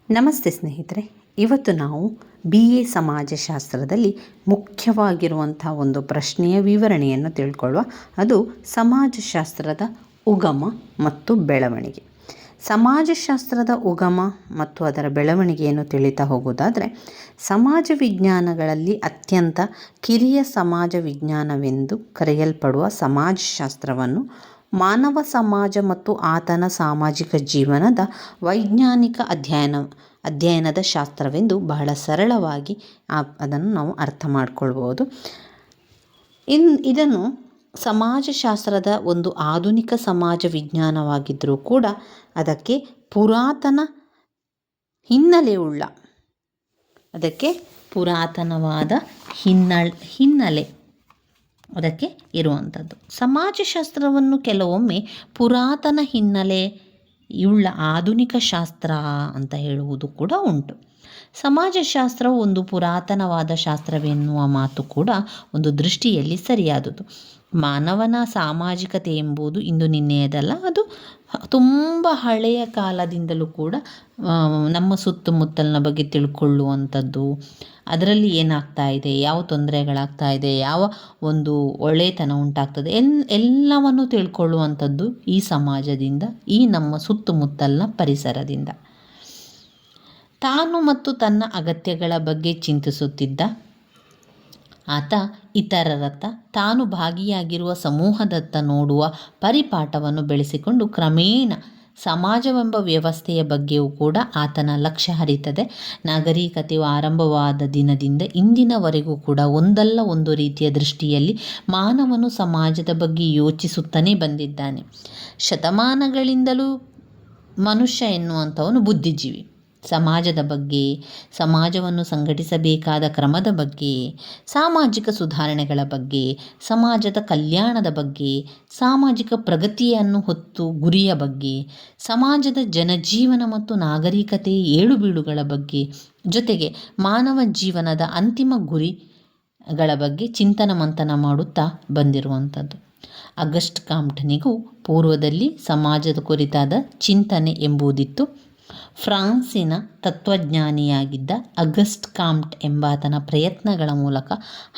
ನಮಸ್ತೆ ಸ್ನೇಹಿತರೆ, ಇವತ್ತು ನಾವು BA ಸಮಾಜಶಾಸ್ತ್ರದಲ್ಲಿ ಮುಖ್ಯವಾಗಿರುವಂಥ ಒಂದು ಪ್ರಶ್ನೆಯ ವಿವರಣೆಯನ್ನು ತಿಳ್ಕೊಳ್ಳುವ. ಅದು ಸಮಾಜಶಾಸ್ತ್ರದ ಉಗಮ ಮತ್ತು ಬೆಳವಣಿಗೆ. ಸಮಾಜಶಾಸ್ತ್ರದ ಉಗಮ ಮತ್ತು ಅದರ ಬೆಳವಣಿಗೆಯನ್ನು ತಿಳಿತಾ ಹೋಗೋದಾದರೆ, ಸಮಾಜ ವಿಜ್ಞಾನಗಳಲ್ಲಿ ಅತ್ಯಂತ ಕಿರಿಯ ಸಮಾಜ ವಿಜ್ಞಾನವೆಂದು ಕರೆಯಲ್ಪಡುವ ಸಮಾಜಶಾಸ್ತ್ರವನ್ನು ಮಾನವ ಸಮಾಜ ಮತ್ತು ಆತನ ಸಾಮಾಜಿಕ ಜೀವನದ ವೈಜ್ಞಾನಿಕ ಅಧ್ಯಯನದ ಶಾಸ್ತ್ರವೆಂದು ಬಹಳ ಸರಳವಾಗಿ ಅದನ್ನು ನಾವು ಅರ್ಥ ಮಾಡಿಕೊಳ್ಬೋದು. ಇದನ್ನು ಸಮಾಜಶಾಸ್ತ್ರದ ಒಂದು ಆಧುನಿಕ ಸಮಾಜ ವಿಜ್ಞಾನವಾಗಿದ್ದರೂ ಕೂಡ ಅದಕ್ಕೆ ಪುರಾತನವಾದ ಹಿನ್ನೆಲೆ ಅದಕ್ಕೆ ಇರುವಂಥದ್ದು. ಸಮಾಜಶಾಸ್ತ್ರವನ್ನು ಕೆಲವೊಮ್ಮೆ ಪುರಾತನ ಹಿನ್ನೆಲೆಯುಳ್ಳ ಆಧುನಿಕ ಶಾಸ್ತ್ರ ಅಂತ ಹೇಳುವುದು ಕೂಡ ಉಂಟು. ಸಮಾಜಶಾಸ್ತ್ರವು ಒಂದು ಪುರಾತನವಾದ ಶಾಸ್ತ್ರವೆನ್ನುವ ಮಾತು ಕೂಡ ಒಂದು ದೃಷ್ಟಿಯಲ್ಲಿ ಸರಿಯಾದುದು. ಮಾನವನ ಸಾಮಾಜಿಕತೆ ಎಂಬುದು ಇಂದು ನಿನ್ನೆಯದಲ್ಲ, ಅದು ತುಂಬ ಹಳೆಯ ಕಾಲದಿಂದಲೂ ಕೂಡ ನಮ್ಮ ಸುತ್ತಮುತ್ತಲಿನ ಬಗ್ಗೆ ತಿಳ್ಕೊಳ್ಳುವಂಥದ್ದು, ಅದರಲ್ಲಿ ಏನಾಗ್ತಾ ಇದೆ, ಯಾವ ತೊಂದರೆಗಳಾಗ್ತಾ ಇದೆ, ಯಾವ ಒಂದು ಒಳ್ಳೆತನ ಉಂಟಾಗ್ತದೆ ಎಲ್ಲವನ್ನು ತಿಳ್ಕೊಳ್ಳುವಂಥದ್ದು ಈ ಸಮಾಜದಿಂದ, ಈ ನಮ್ಮ ಸುತ್ತಮುತ್ತಲಿನ ಪರಿಸರದಿಂದ. ತಾನು ಮತ್ತು ತನ್ನ ಅಗತ್ಯಗಳ ಬಗ್ಗೆ ಚಿಂತಿಸುತ್ತಿದ್ದ ಆತ ಇತರರತ್ತ, ತಾನು ಭಾಗಿಯಾಗಿರುವ ಸಮೂಹದತ್ತ ನೋಡುವ ಪರಿಪಾಠವನ್ನು ಬೆಳೆಸಿಕೊಂಡು ಕ್ರಮೇಣ ಸಮಾಜವೆಂಬ ವ್ಯವಸ್ಥೆಯ ಬಗ್ಗೆಯೂ ಕೂಡ ಆತನ ಲಕ್ಷ್ಯ ಹರಿತದೆ. ನಾಗರಿಕತೆಯು ಆರಂಭವಾದ ದಿನದಿಂದ ಇಂದಿನವರೆಗೂ ಕೂಡ ಒಂದಲ್ಲ ಒಂದು ರೀತಿಯ ದೃಷ್ಟಿಯಲ್ಲಿ ಮಾನವನು ಸಮಾಜದ ಬಗ್ಗೆ ಯೋಚಿಸುತ್ತಾನೆ ಬಂದಿದ್ದಾನೆ. ಶತಮಾನಗಳಿಂದಲೂ ಮನುಷ್ಯ ಎನ್ನುವಂಥವನು ಬುದ್ಧಿಜೀವಿ. ಸಮಾಜದ ಬಗ್ಗೆ, ಸಮಾಜವನ್ನು ಸಂಘಟಿಸಬೇಕಾದ ಕ್ರಮದ ಬಗ್ಗೆ, ಸಾಮಾಜಿಕ ಸುಧಾರಣೆಗಳ ಬಗ್ಗೆ, ಸಮಾಜದ ಕಲ್ಯಾಣದ ಬಗ್ಗೆ, ಸಾಮಾಜಿಕ ಪ್ರಗತಿಯನ್ನು ಹೊತ್ತು ಗುರಿಯ ಬಗ್ಗೆ, ಸಮಾಜದ ಜನಜೀವನ ಮತ್ತು ನಾಗರಿಕತೆಯ ಏಳುಬೀಳುಗಳ ಬಗ್ಗೆ, ಜೊತೆಗೆ ಮಾನವ ಜೀವನದ ಅಂತಿಮ ಗುರಿಗಳ ಬಗ್ಗೆ ಚಿಂತನ ಮಂಥನ ಮಾಡುತ್ತಾ ಬಂದಿರುವಂಥದ್ದು. ಆಗಸ್ಟ್ ಕಾಮ್ಟನಿಗೂ ಪೂರ್ವದಲ್ಲಿ ಸಮಾಜದ ಕುರಿತಾದ ಚಿಂತನೆ ಎಂಬುದಿತ್ತು. ಫ್ರಾನ್ಸಿನ ತತ್ವಜ್ಞಾನಿಯಾಗಿದ್ದ ಆಗಸ್ಟ್ ಕಾಮ್ಟ್ ಎಂಬಾತನ ಪ್ರಯತ್ನಗಳ ಮೂಲಕ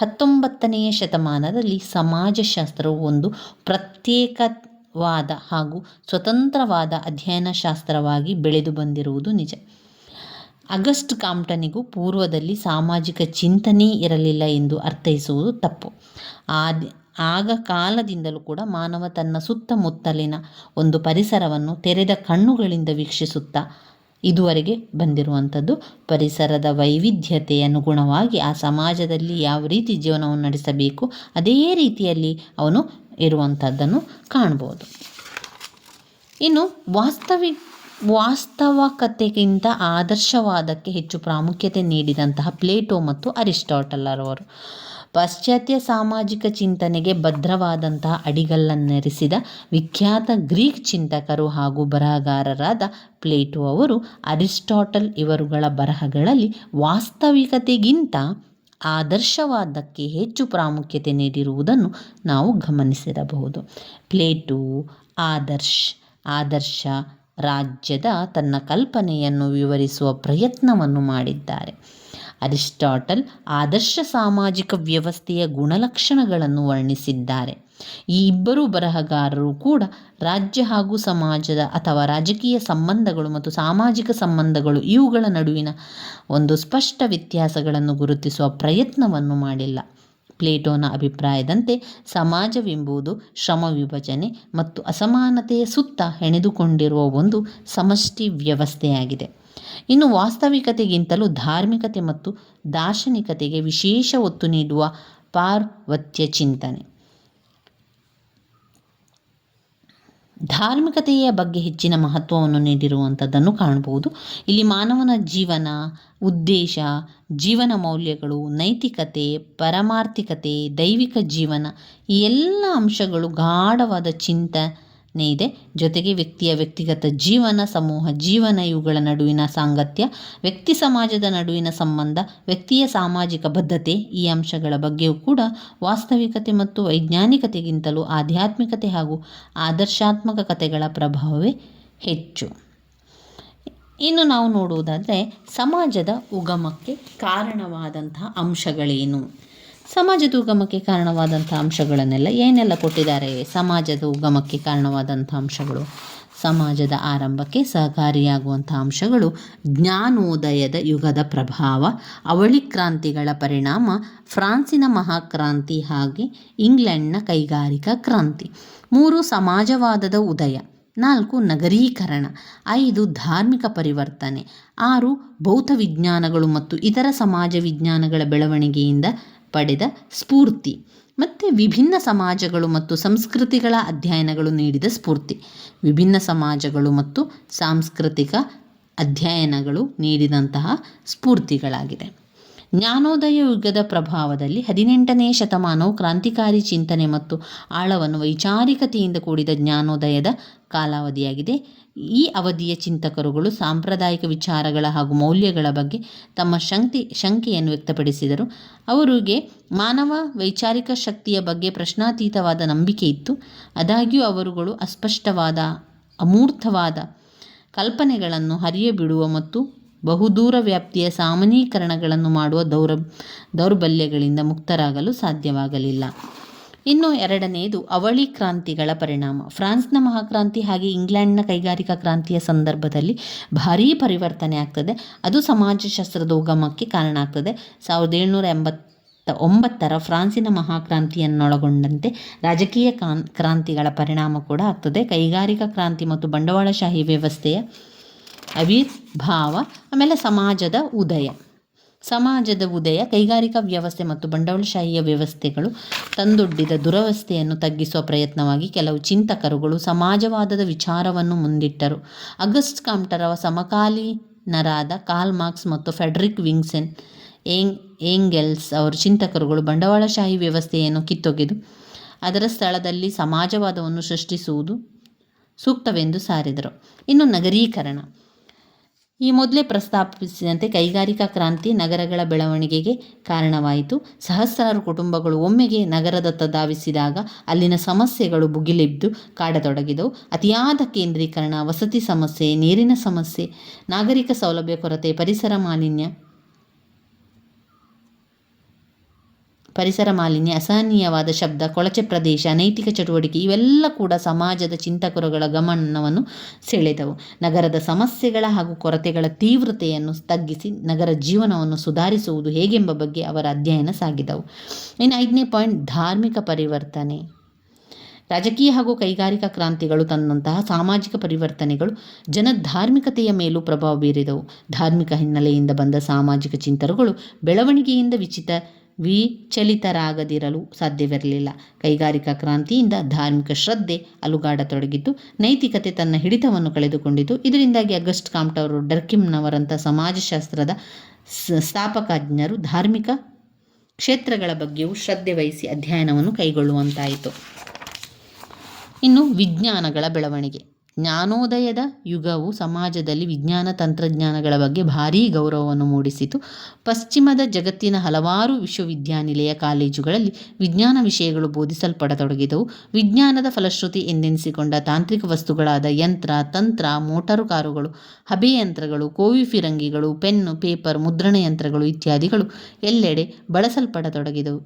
19ನೆಯ ಶತಮಾನದಲ್ಲಿ ಸಮಾಜಶಾಸ್ತ್ರವು ಒಂದು ಪ್ರತ್ಯೇಕವಾದ ಹಾಗೂ ಸ್ವತಂತ್ರವಾದ ಅಧ್ಯಯನ ಶಾಸ್ತ್ರವಾಗಿ ಬೆಳೆದು ಬಂದಿರುವುದು ನಿಜ. ಆಗಸ್ಟ್ ಕಾಮ್ಟನಿಗೂ ಪೂರ್ವದಲ್ಲಿ ಸಾಮಾಜಿಕ ಚಿಂತನೆ ಇರಲಿಲ್ಲ ಎಂದು ಅರ್ಥೈಸುವುದು ತಪ್ಪು. ಆಗ ಕಾಲದಿಂದಲೂ ಕೂಡ ಮಾನವ ತನ್ನ ಸುತ್ತಮುತ್ತಲಿನ ಒಂದು ಪರಿಸರವನ್ನು ತೆರೆದ ಕಣ್ಣುಗಳಿಂದ ವೀಕ್ಷಿಸುತ್ತಾ ಇದುವರೆಗೆ ಬಂದಿರುವಂಥದ್ದು. ಪರಿಸರದ ವೈವಿಧ್ಯತೆ ಅನುಗುಣವಾಗಿ ಆ ಸಮಾಜದಲ್ಲಿ ಯಾವ ರೀತಿ ಜೀವನವನ್ನು ನಡೆಸಬೇಕು ಅದೇ ರೀತಿಯಲ್ಲಿ ಅವನು ಇರುವಂಥದ್ದನ್ನು ಕಾಣ್ಬೋದು. ಇನ್ನು ವಾಸ್ತವಕತೆಗಿಂತ ಆದರ್ಶವಾದಕ್ಕೆ ಹೆಚ್ಚು ಪ್ರಾಮುಖ್ಯತೆ ನೀಡಿದಂತಹ ಪ್ಲೇಟೋ ಮತ್ತು ಅರಿಸ್ಟಾಟಲ್ ಅವರು ಪಾಶ್ಚಾತ್ಯ ಸಾಮಾಜಿಕ ಚಿಂತನೆಗೆ ಭದ್ರವಾದಂತಹ ಅಡಿಗಲ್ಲನ್ನೆರೆಸಿದ ವಿಖ್ಯಾತ ಗ್ರೀಕ್ ಚಿಂತಕರು ಹಾಗೂ ಬರಹಗಾರರಾದ ಪ್ಲೇಟೋ ಅವರು ಅರಿಸ್ಟಾಟಲ್ ಇವರುಗಳ ಬರಹಗಳಲ್ಲಿ ವಾಸ್ತವಿಕತೆಗಿಂತ ಆದರ್ಶವಾದಕ್ಕೆ ಹೆಚ್ಚು ಪ್ರಾಮುಖ್ಯತೆ ನೀಡಿರುವುದನ್ನು ನಾವು ಗಮನಿಸಿರಬಹುದು. ಪ್ಲೇಟೋ ಆದರ್ಶ ರಾಜ್ಯದ ತನ್ನ ಕಲ್ಪನೆಯನ್ನು ವಿವರಿಸುವ ಪ್ರಯತ್ನವನ್ನು ಮಾಡಿದ್ದಾರೆ. ಅರಿಸ್ಟಾಟಲ್ ಆದರ್ಶ ಸಾಮಾಜಿಕ ವ್ಯವಸ್ಥೆಯ ಗುಣಲಕ್ಷಣಗಳನ್ನು ವರ್ಣಿಸಿದ್ದಾರೆ. ಈ ಇಬ್ಬರು ಬರಹಗಾರರು ಕೂಡ ರಾಜ್ಯ ಹಾಗೂ ಸಮಾಜದ ಅಥವಾ ರಾಜಕೀಯ ಸಂಬಂಧಗಳು ಮತ್ತು ಸಾಮಾಜಿಕ ಸಂಬಂಧಗಳು ಇವುಗಳ ನಡುವಿನ ಒಂದು ಸ್ಪಷ್ಟ ವ್ಯತ್ಯಾಸಗಳನ್ನು ಗುರುತಿಸುವ ಪ್ರಯತ್ನವನ್ನು ಮಾಡಿಲ್ಲ. ಪ್ಲೇಟೋನ ಅಭಿಪ್ರಾಯದಂತೆ ಸಮಾಜವೆಂಬುದು ಶ್ರಮ ವಿಭಜನೆ ಮತ್ತು ಅಸಮಾನತೆಯ ಸುತ್ತ ಹೆಣೆದುಕೊಂಡಿರುವ ಒಂದು ಸಮಷ್ಟಿ ವ್ಯವಸ್ಥೆಯಾಗಿದೆ. ಇನ್ನು ವಾಸ್ತವಿಕತೆಗಿಂತಲೂ ಧಾರ್ಮಿಕತೆ ಮತ್ತು ದಾರ್ಶನಿಕತೆಗೆ ವಿಶೇಷ ಒತ್ತು ನೀಡುವ ಪಾರ್ವತ್ಯ ಚಿಂತನೆ, ಧಾರ್ಮಿಕತೆಯ ಬಗ್ಗೆ ಹೆಚ್ಚಿನ ಮಹತ್ವವನ್ನು ನೀಡಿರುವಂಥದ್ದನ್ನು ಕಾಣಬಹುದು. ಇಲ್ಲಿ ಮಾನವನ ಜೀವನ, ಉದ್ದೇಶ, ಜೀವನ ಮೌಲ್ಯಗಳು, ನೈತಿಕತೆ, ಪರಮಾರ್ಥಿಕತೆ, ದೈವಿಕ ಜೀವನ ಈ ಎಲ್ಲ ಅಂಶಗಳು ಗಾಢವಾದ ಚಿಂತನೆ ಇದೆ. ಜೊತೆಗೆ ವ್ಯಕ್ತಿಯ ವ್ಯಕ್ತಿಗತ ಜೀವನ, ಸಮೂಹ ಜೀವನ ಇವುಗಳ ನಡುವಿನ ಸಾಂಗತ್ಯ, ವ್ಯಕ್ತಿ ಸಮಾಜದ ನಡುವಿನ ಸಂಬಂಧ, ವ್ಯಕ್ತಿಯ ಸಾಮಾಜಿಕ ಬದ್ಧತೆ ಈ ಅಂಶಗಳ ಬಗ್ಗೆಯೂ ಕೂಡ ವಾಸ್ತವಿಕತೆ ಮತ್ತು ವೈಜ್ಞಾನಿಕತೆಗಿಂತಲೂ ಆಧ್ಯಾತ್ಮಿಕತೆ ಹಾಗೂ ಆದರ್ಶಾತ್ಮಕ ಕಥೆಗಳ ಪ್ರಭಾವವೇ ಹೆಚ್ಚು. ಇನ್ನು ನಾವು ನೋಡುವುದಾದರೆ ಸಮಾಜದ ಉಗಮಕ್ಕೆ ಕಾರಣವಾದಂತಹ ಅಂಶಗಳೇನು. ಸಮಾಜದ ಉಗಮಕ್ಕೆ ಕಾರಣವಾದಂಥ ಅಂಶಗಳನ್ನೆಲ್ಲ ಏನೆಲ್ಲ ಕೊಟ್ಟಿದ್ದಾರೆ. ಸಮಾಜದ ಉಗಮಕ್ಕೆ ಕಾರಣವಾದಂಥ ಅಂಶಗಳು, ಸಮಾಜದ ಆರಂಭಕ್ಕೆ ಸಹಕಾರಿಯಾಗುವಂಥ ಅಂಶಗಳು: ಜ್ಞಾನೋದಯದ ಯುಗದ ಪ್ರಭಾವ, ಅವಳಿ ಕ್ರಾಂತಿಗಳ ಪರಿಣಾಮ, ಫ್ರಾನ್ಸಿನ ಮಹಾಕ್ರಾಂತಿ ಹಾಗೆ ಇಂಗ್ಲೆಂಡ್ನ ಕೈಗಾರಿಕಾ ಕ್ರಾಂತಿ. 3 ಸಮಾಜವಾದದ ಉದಯ, 4 ನಗರೀಕರಣ, 5 ಧಾರ್ಮಿಕ ಪರಿವರ್ತನೆ, 6 ಭೌತ ವಿಜ್ಞಾನಗಳು ಮತ್ತು ಇತರ ಸಮಾಜ ವಿಜ್ಞಾನಗಳ ಬೆಳವಣಿಗೆಯಿಂದ ಪಡೆದ ಸ್ಫೂರ್ತಿ, ಮತ್ತು ವಿಭಿನ್ನ ಸಮಾಜಗಳು ಮತ್ತು ಸಂಸ್ಕೃತಿಗಳ ಅಧ್ಯಯನಗಳು ನೀಡಿದ ಸ್ಫೂರ್ತಿ. ವಿಭಿನ್ನ ಸಮಾಜಗಳು ಮತ್ತು ಸಾಂಸ್ಕೃತಿಕ ಅಧ್ಯಯನಗಳು ನೀಡಿದಂತಹ ಸ್ಫೂರ್ತಿಗಳಾಗಿದೆ. ಜ್ಞಾನೋದಯ ಯುಗದ ಪ್ರಭಾವದಲ್ಲಿ 18ನೇ ಶತಮಾನವು ಕ್ರಾಂತಿಕಾರಿ ಚಿಂತನೆ ಮತ್ತು ಆಳವನ್ನು ವೈಚಾರಿಕತೆಯಿಂದ ಕೂಡಿದ ಜ್ಞಾನೋದಯದ ಕಾಲಾವಧಿಯಾಗಿದೆ. ಈ ಅವಧಿಯ ಚಿಂತಕರುಗಳು ಸಾಂಪ್ರದಾಯಿಕ ವಿಚಾರಗಳ ಹಾಗೂ ಮೌಲ್ಯಗಳ ಬಗ್ಗೆ ತಮ್ಮ ಶಂಕೆಯನ್ನು ವ್ಯಕ್ತಪಡಿಸಿದರು. ಅವರಿಗೆ ಮಾನವ ವೈಚಾರಿಕ ಶಕ್ತಿಯ ಬಗ್ಗೆ ಪ್ರಶ್ನಾತೀತವಾದ ನಂಬಿಕೆ ಇತ್ತು. ಆದಾಗ್ಯೂ ಅವರುಗಳು ಅಸ್ಪಷ್ಟವಾದ, ಅಮೂರ್ತವಾದ ಕಲ್ಪನೆಗಳನ್ನು ಹರಿಯಬಿಡುವ ಮತ್ತು ಬಹುದೂರ ವ್ಯಾಪ್ತಿಯ ಸಾಮಾನ್ಯೀಕರಣಗಳನ್ನು ಮಾಡುವ ದೌರ್ಬಲ್ಯಗಳಿಂದ ಮುಕ್ತರಾಗಲು ಸಾಧ್ಯವಾಗಲಿಲ್ಲ. ಇನ್ನು 2ನೇದು ಅವಳಿ ಕ್ರಾಂತಿಗಳ ಪರಿಣಾಮ. ಫ್ರಾನ್ಸ್ನ ಮಹಾಕ್ರಾಂತಿ ಹಾಗೆ ಇಂಗ್ಲೆಂಡ್ನ ಕೈಗಾರಿಕಾ ಕ್ರಾಂತಿಯ ಸಂದರ್ಭದಲ್ಲಿ ಭಾರೀ ಪರಿವರ್ತನೆ ಆಗ್ತದೆ. ಅದು ಸಮಾಜಶಾಸ್ತ್ರದ ಉಗಮಕ್ಕೆ ಕಾರಣ ಆಗ್ತದೆ. 1789ರ ಫ್ರಾನ್ಸಿನ ಮಹಾಕ್ರಾಂತಿಯನ್ನೊಳಗೊಂಡಂತೆ ರಾಜಕೀಯ ಕ್ರಾಂತಿಗಳ ಪರಿಣಾಮ ಕೂಡ ಆಗ್ತದೆ. ಕೈಗಾರಿಕಾ ಕ್ರಾಂತಿ ಮತ್ತು ಬಂಡವಾಳಶಾಹಿ ವ್ಯವಸ್ಥೆಯ ಆವಿರ್ಭಾವ, ಆಮೇಲೆ ಸಮಾಜದ ಉದಯ, ಕೈಗಾರಿಕಾ ವ್ಯವಸ್ಥೆ ಮತ್ತು ಬಂಡವಾಳಶಾಹಿಯ ವ್ಯವಸ್ಥೆಗಳು ತಂದೊಡ್ಡಿದ ದುರವಸ್ಥೆಯನ್ನು ತಗ್ಗಿಸುವ ಪ್ರಯತ್ನವಾಗಿ ಕೆಲವು ಚಿಂತಕರುಗಳು ಸಮಾಜವಾದದ ವಿಚಾರವನ್ನು ಮುಂದಿಟ್ಟರು. ಆಗಸ್ಟ್ ಕಾಮ್ಟರ ಸಮಕಾಲೀನರಾದ ಕಾರ್ಲ್ ಮಾರ್ಕ್ಸ್ ಮತ್ತು ಫ್ರೆಡರಿಕ್ ವಿಲ್ಸನ್ ಏಂಗೆಲ್ಸ್ ಅವರ ಚಿಂತಕರುಗಳು ಬಂಡವಾಳಶಾಹಿ ವ್ಯವಸ್ಥೆಯನ್ನು ಕಿತ್ತೊಗೆದು ಅದರ ಸ್ಥಳದಲ್ಲಿ ಸಮಾಜವಾದವನ್ನು ಸೃಷ್ಟಿಸುವುದು ಸೂಕ್ತವೆಂದು ಸಾರಿದರು. ಇನ್ನು ನಗರೀಕರಣ. ಈ ಮೊದಲೇ ಪ್ರಸ್ತಾಪಿಸಿದಂತೆ ಕೈಗಾರಿಕಾ ಕ್ರಾಂತಿ ನಗರಗಳ ಬೆಳವಣಿಗೆಗೆ ಕಾರಣವಾಯಿತು. ಸಹಸ್ರಾರು ಕುಟುಂಬಗಳು ಒಮ್ಮೆಗೆ ನಗರದತ್ತ ಧಾವಿಸಿದಾಗ ಅಲ್ಲಿನ ಸಮಸ್ಯೆಗಳು ಭುಗಿಲೆದ್ದು ಕಾಡತೊಡಗಿದವು. ಅತಿಯಾದ ಕೇಂದ್ರೀಕರಣ, ವಸತಿ ಸಮಸ್ಯೆ, ನೀರಿನ ಸಮಸ್ಯೆ, ನಾಗರಿಕ ಸೌಲಭ್ಯ ಕೊರತೆ, ಪರಿಸರ ಮಾಲಿನ್ಯ, ಅಸಹನೀಯವಾದ ಶಬ್ದ, ಕೊಳಚೆ ಪ್ರದೇಶ, ಅನೈತಿಕ ಚಟುವಟಿಕೆ ಇವೆಲ್ಲ ಕೂಡ ಸಮಾಜದ ಚಿಂತಕರುಗಳ ಗಮನವನ್ನು ಸೆಳೆದವು. ನಗರದ ಸಮಸ್ಯೆಗಳ ಹಾಗೂ ಕೊರತೆಗಳ ತೀವ್ರತೆಯನ್ನು ತಗ್ಗಿಸಿ ನಗರ ಜೀವನವನ್ನು ಸುಧಾರಿಸುವುದು ಹೇಗೆಂಬ ಬಗ್ಗೆ ಅವರ ಅಧ್ಯಯನ ಸಾಗಿದವು. ಇನ್ನು 5ನೇ ಪಾಯಿಂಟ್, ಧಾರ್ಮಿಕ ಪರಿವರ್ತನೆ. ರಾಜಕೀಯ ಹಾಗೂ ಕೈಗಾರಿಕಾ ಕ್ರಾಂತಿಗಳು ತಂದಂತಹ ಸಾಮಾಜಿಕ ಪರಿವರ್ತನೆಗಳು ಧಾರ್ಮಿಕತೆಯ ಮೇಲೂ ಪ್ರಭಾವ ಬೀರಿದವು. ಧಾರ್ಮಿಕ ಹಿನ್ನೆಲೆಯಿಂದ ಬಂದ ಸಾಮಾಜಿಕ ಚಿಂತಕರುಗಳು ಬೆಳವಣಿಗೆಯಿಂದ ವಿಚಲಿತರಾಗದಿರಲು ಸಾಧ್ಯವಿರಲಿಲ್ಲ. ಕೈಗಾರಿಕಾ ಕ್ರಾಂತಿಯಿಂದ ಧಾರ್ಮಿಕ ಶ್ರದ್ಧೆ ಅಲುಗಾಡತೊಡಗಿತು. ನೈತಿಕತೆ ತನ್ನ ಹಿಡಿತವನ್ನು ಕಳೆದುಕೊಂಡಿತು. ಇದರಿಂದಾಗಿ ಆಗಸ್ಟ್ ಕಾಮ್ಟ್ ಅವರು, ಡರ್ಕಿಮ್ನವರಂಥ ಸಮಾಜಶಾಸ್ತ್ರದ ಸ್ಥಾಪಕಜ್ಞರು ಧಾರ್ಮಿಕ ಕ್ಷೇತ್ರಗಳ ಬಗ್ಗೆಯೂ ಶ್ರದ್ಧೆ ವಹಿಸಿ ಅಧ್ಯಯನವನ್ನು ಕೈಗೊಳ್ಳುವಂತಾಯಿತು. ಇನ್ನು ವಿಜ್ಞಾನಗಳ ಬೆಳವಣಿಗೆ. ಜ್ಞಾನೋದಯದ ಯುಗವು ಸಮಾಜದಲ್ಲಿ ವಿಜ್ಞಾನ ತಂತ್ರಜ್ಞಾನಗಳ ಬಗ್ಗೆ ಭಾರೀ ಗೌರವವನ್ನು ಮೂಡಿಸಿತು. ಪಶ್ಚಿಮದ ಜಗತ್ತಿನ ಹಲವಾರು ವಿಶ್ವವಿದ್ಯಾನಿಲಯ ಕಾಲೇಜುಗಳಲ್ಲಿ ವಿಜ್ಞಾನ ವಿಷಯಗಳು ಬೋಧಿಸಲ್ಪಡತೊಡಗಿದವು. ವಿಜ್ಞಾನದ ಫಲಶ್ರುತಿ ಎಂದೆನಿಸಿಕೊಂಡ ತಾಂತ್ರಿಕ ವಸ್ತುಗಳಾದ ಯಂತ್ರ, ತಂತ್ರ, ಮೋಟಾರು ಕಾರುಗಳು, ಹಬೆಯಂತ್ರಗಳು, ಕೋವಿ ಫಿರಂಗಿಗಳು, ಪೆನ್ನು, ಪೇಪರ್, ಮುದ್ರಣ ಯಂತ್ರಗಳು ಇತ್ಯಾದಿಗಳು ಎಲ್ಲೆಡೆ ಬಳಸಲ್ಪಡತೊಡಗಿದವು.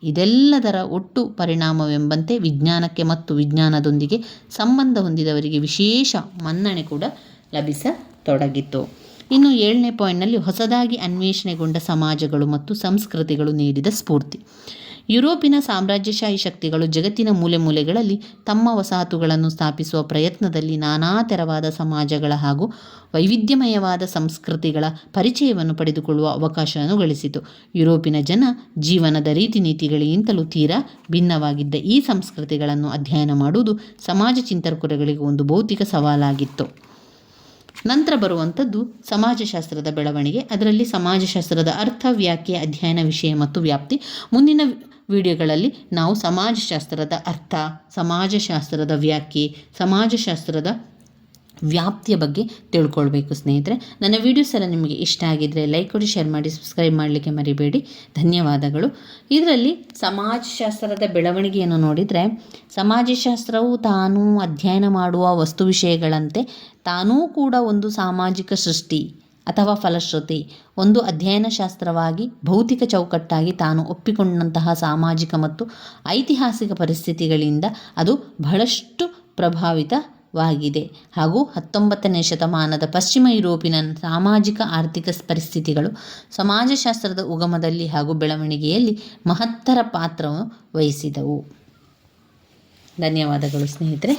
ಇದೆಲ್ಲದರ ಒಟ್ಟು ಪರಿಣಾಮವೆಂಬಂತೆ ವಿಜ್ಞಾನಕ್ಕೆ ಮತ್ತು ವಿಜ್ಞಾನದೊಂದಿಗೆ ಸಂಬಂಧ ಹೊಂದಿದವರಿಗೆ ವಿಶೇಷ ಮನ್ನಣೆ ಕೂಡ ಲಭಿಸತೊಡಗಿತು. ಇನ್ನು 7ನೇ ಪಾಯಿಂಟ್ನಲ್ಲಿ ಹೊಸದಾಗಿ ಅನ್ವೇಷಣೆಗೊಂಡ ಸಮಾಜಗಳು ಮತ್ತು ಸಂಸ್ಕೃತಿಗಳು ನೀಡಿದ ಸ್ಫೂರ್ತಿ. ಯುರೋಪಿನ ಸಾಮ್ರಾಜ್ಯಶಾಹಿ ಶಕ್ತಿಗಳು ಜಗತ್ತಿನ ಮೂಲೆ ಮೂಲೆಗಳಲ್ಲಿ ತಮ್ಮ ವಸಾಹತುಗಳನ್ನು ಸ್ಥಾಪಿಸುವ ಪ್ರಯತ್ನದಲ್ಲಿ ನಾನಾ ತೆರವಾದ ಸಮಾಜಗಳ ಹಾಗೂ ವೈವಿಧ್ಯಮಯವಾದ ಸಂಸ್ಕೃತಿಗಳ ಪರಿಚಯವನ್ನು ಪಡೆದುಕೊಳ್ಳುವ ಅವಕಾಶವನ್ನು ಗಳಿಸಿತು. ಯುರೋಪಿನ ಜೀವನದ ರೀತಿ ನೀತಿಗಳಿಗಿಂತಲೂ ತೀರಾ ಭಿನ್ನವಾಗಿದ್ದ ಈ ಸಂಸ್ಕೃತಿಗಳನ್ನು ಅಧ್ಯಯನ ಮಾಡುವುದು ಸಮಾಜ ಚಿಂತಕರುಗಳಿಗೆ ಒಂದು ಭೌತಿಕ ಸವಾಲಾಗಿತ್ತು. ನಂತರ ಬರುವಂಥದ್ದು ಸಮಾಜಶಾಸ್ತ್ರದ ಬೆಳವಣಿಗೆ. ಅದರಲ್ಲಿ ಸಮಾಜಶಾಸ್ತ್ರದ ಅರ್ಥ, ವ್ಯಾಖ್ಯೆ, ಅಧ್ಯಯನ ವಿಷಯ ಮತ್ತು ವ್ಯಾಪ್ತಿ. ಮುಂದಿನ ವಿಡಿಯೋಗಳಲ್ಲಿ ನಾವು ಸಮಾಜಶಾಸ್ತ್ರದ ಅರ್ಥ, ಸಮಾಜಶಾಸ್ತ್ರದ ವ್ಯಾಖ್ಯೆ, ಸಮಾಜಶಾಸ್ತ್ರದ ವ್ಯಾಪ್ತಿಯ ಬಗ್ಗೆ ತಿಳ್ಕೊಳ್ಬೇಕು ಸ್ನೇಹಿತರೆ. ನನ್ನ ವೀಡಿಯೋಸ್ ಎಲ್ಲ ನಿಮಗೆ ಇಷ್ಟ ಆಗಿದ್ದರೆ ಲೈಕ್ ಕೊಡಿ, ಶೇರ್ ಮಾಡಿ, ಸಬ್ಸ್ಕ್ರೈಬ್ ಮಾಡಲಿಕ್ಕೆ ಮರಿಬೇಡಿ. ಧನ್ಯವಾದಗಳು. ಇದರಲ್ಲಿ ಸಮಾಜಶಾಸ್ತ್ರದ ಬೆಳವಣಿಗೆಯನ್ನು ನೋಡಿದರೆ, ಸಮಾಜಶಾಸ್ತ್ರವು ತಾನು ಅಧ್ಯಯನ ಮಾಡುವ ವಸ್ತು ವಿಷಯಗಳಂತೆ ತಾನೂ ಕೂಡ ಒಂದು ಸಾಮಾಜಿಕ ಸೃಷ್ಟಿ ಅಥವಾ ಫಲಶ್ರುತಿ, ಒಂದು ಅಧ್ಯಯನ ಶಾಸ್ತ್ರವಾಗಿ ಭೌತಿಕ ಚೌಕಟ್ಟಾಗಿ ತಾನು ಒಪ್ಪಿಕೊಂಡಂತಹ ಸಾಮಾಜಿಕ ಮತ್ತು ಐತಿಹಾಸಿಕ ಪರಿಸ್ಥಿತಿಗಳಿಂದ ಅದು ಬಹಳಷ್ಟು ಪ್ರಭಾವಿತವಾಗಿದೆ. ಹಾಗೂ 19ನೇ ಶತಮಾನದ ಪಶ್ಚಿಮ ಯುರೋಪಿನ ಸಾಮಾಜಿಕ ಆರ್ಥಿಕ ಪರಿಸ್ಥಿತಿಗಳು ಸಮಾಜಶಾಸ್ತ್ರದ ಉಗಮದಲ್ಲಿ ಹಾಗೂ ಬೆಳವಣಿಗೆಯಲ್ಲಿ ಮಹತ್ತರ ಪಾತ್ರವನ್ನು ವಹಿಸಿದವು. ಧನ್ಯವಾದಗಳು ಸ್ನೇಹಿತರೆ.